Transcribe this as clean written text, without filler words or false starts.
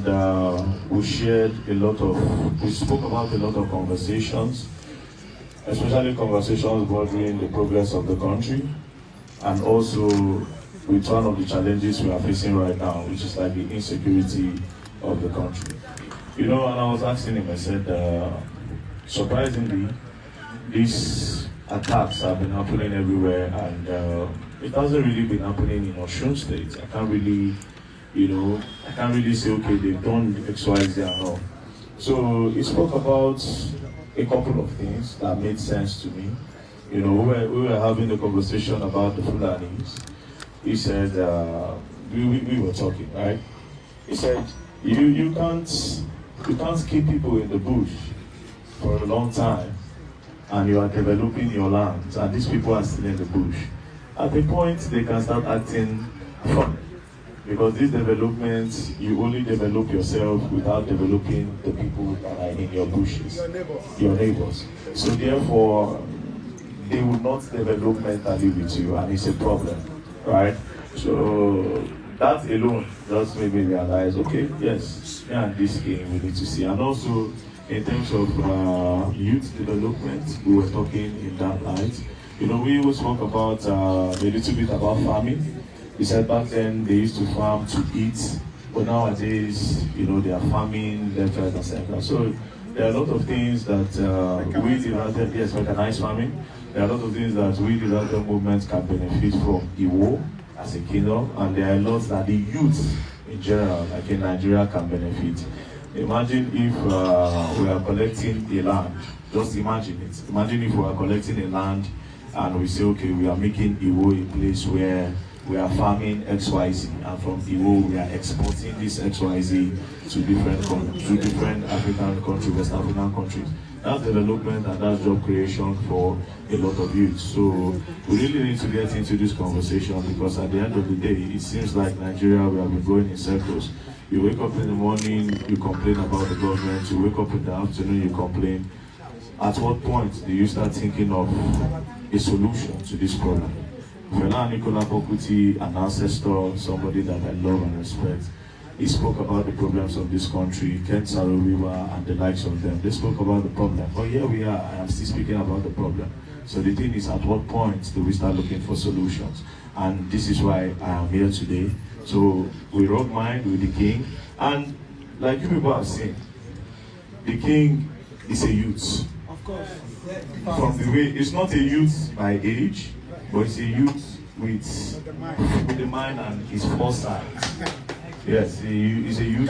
and we spoke about a lot of conversations, especially conversations bordering the progress of the country, and also with one of the challenges we are facing right now, which is like the insecurity of the country. You know, and I was asking him, I said, surprisingly, these attacks have been happening everywhere, and it hasn't really been happening in Osun State. I can't really say, okay, they've done X, Y, Z and all. So he spoke about a couple of things that made sense to me. You know, we were having a conversation about the Fulanis. He said, we were talking, right? He said, you can't keep people in the bush for a long time, and you are developing your lands, and these people are still in the bush. At the point, they can start acting funny. Because these developments, you only develop yourself without developing the people that are in your bushes, your neighbors. So therefore, they will not develop mentally with you, and it's a problem, right? So that alone just made me realize, okay, yes, yeah, this game we need to see. And also, in terms of youth development, we were talking in that light. You know, we always talk about a little bit about farming. He said back then they used to farm to eat, but nowadays, you know, they are farming left, right, and center. So there are a lot of things that we the Rather, yes, mechanized farming. There are a lot of things that we the Rather movement can benefit from Iwo as a kingdom, and there are a lot that the youth in general, like in Nigeria, can benefit. Imagine if we are collecting a land. Just imagine it. Imagine if we are collecting a land and we say, okay, we are making Iwo a place where we are farming XYZ, and from Iwo we are exporting this XYZ to different African countries, West African countries. That's development and that's job creation for a lot of youth. So we really need to get into this conversation, because at the end of the day, it seems like Nigeria, we have been going in circles. You wake up in the morning, you complain about the government. You wake up in the afternoon, you complain. At what point do you start thinking of a solution to this problem? Fela Anikulapo Kuti, an ancestor, somebody that I love and respect, he spoke about the problems of this country. Ken Saro-Wiwa and the likes of them, they spoke about the problem. But here we are, I am still speaking about the problem. So the thing is, at what point do we start looking for solutions? And this is why I am here today. So we wrote mine with the king. And like you people have seen, the king is a youth. Of course. From the way, it's not a youth by age, but it's a youth with the mind and his foresight. Yes, he's a youth.